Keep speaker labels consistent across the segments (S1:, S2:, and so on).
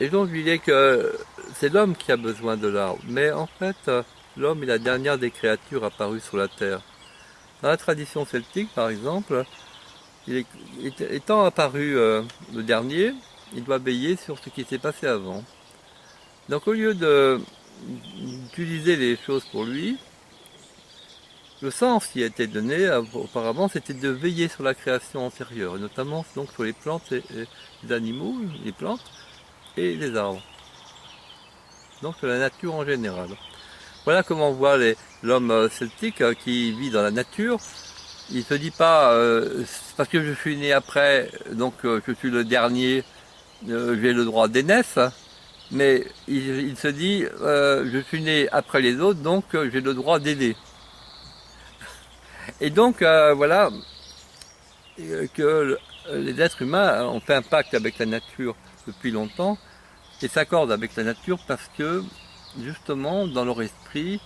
S1: Et donc je disais que c'est l'homme qui a besoin de l'arbre. Mais en fait, l'homme est la dernière des créatures apparues sur la Terre. Dans la tradition celtique, par exemple, étant apparu le dernier, il doit veiller sur ce qui s'est passé avant. Donc au lieu d'utiliser les choses pour lui, le sens qui a été donné auparavant, c'était de veiller sur la création antérieure, et notamment donc sur les plantes et les animaux, les plantes et les arbres. Donc sur la nature en général. Voilà comment on voit l'homme celtique qui vit dans la nature. Il ne se dit pas, parce que je suis né après, donc je suis le dernier, j'ai le droit d'aînesse, mais il se dit, je suis né après les autres, donc j'ai le droit d'aider. Et donc, voilà, que les êtres humains ont fait un pacte avec la nature depuis longtemps et s'accordent avec la nature parce que, justement, dans leur esprit,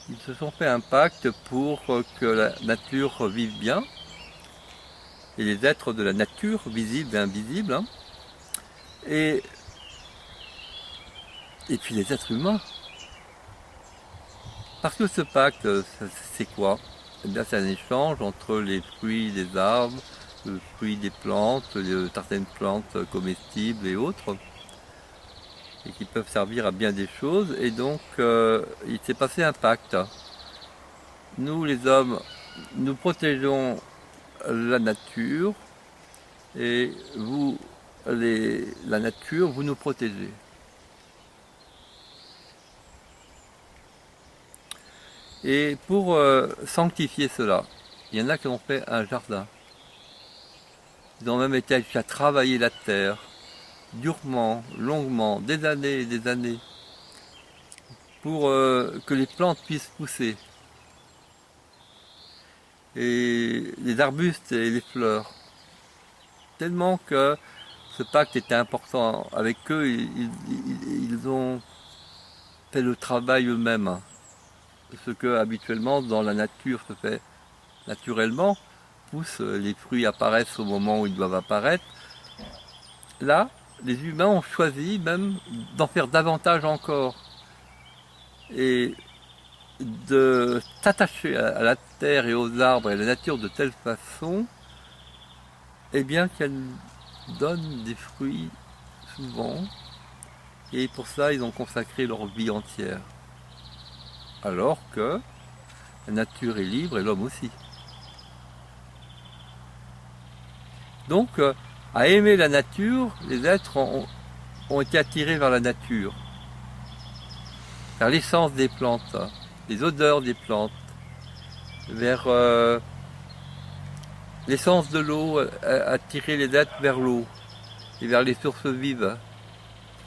S1: ils se sont fait un pacte pour que la nature vive bien et les êtres de la nature, visibles et invisibles, hein, et, et puis les êtres humains. Parce que ce pacte, c'est quoi? Eh bien, c'est un échange entre les fruits des arbres, les fruits des plantes, certaines plantes comestibles et autres, et qui peuvent servir à bien des choses. Et donc, il s'est passé un pacte. Nous, les hommes, nous protégeons la nature, et vous, la nature, vous nous protégez. Et pour sanctifier cela, il y en a qui ont fait un jardin. Ils ont même été jusqu'à travailler la terre, durement, longuement, des années et des années, pour que les plantes puissent pousser, et les arbustes et les fleurs. Tellement que ce pacte était important avec eux, ils ont fait le travail eux-mêmes. Ce que habituellement dans la nature se fait naturellement, pousse, les fruits apparaissent au moment où ils doivent apparaître. Là, les humains ont choisi même d'en faire davantage encore et de s'attacher à la terre et aux arbres et à la nature de telle façon, eh bien qu'elle donne des fruits souvent, et pour ça ils ont consacré leur vie entière. Alors que la nature est libre et l'homme aussi. Donc, à aimer la nature, les êtres ont été attirés vers la nature, vers l'essence des plantes, les odeurs des plantes, vers l'essence de l'eau, attirer les êtres vers l'eau et vers les sources vives.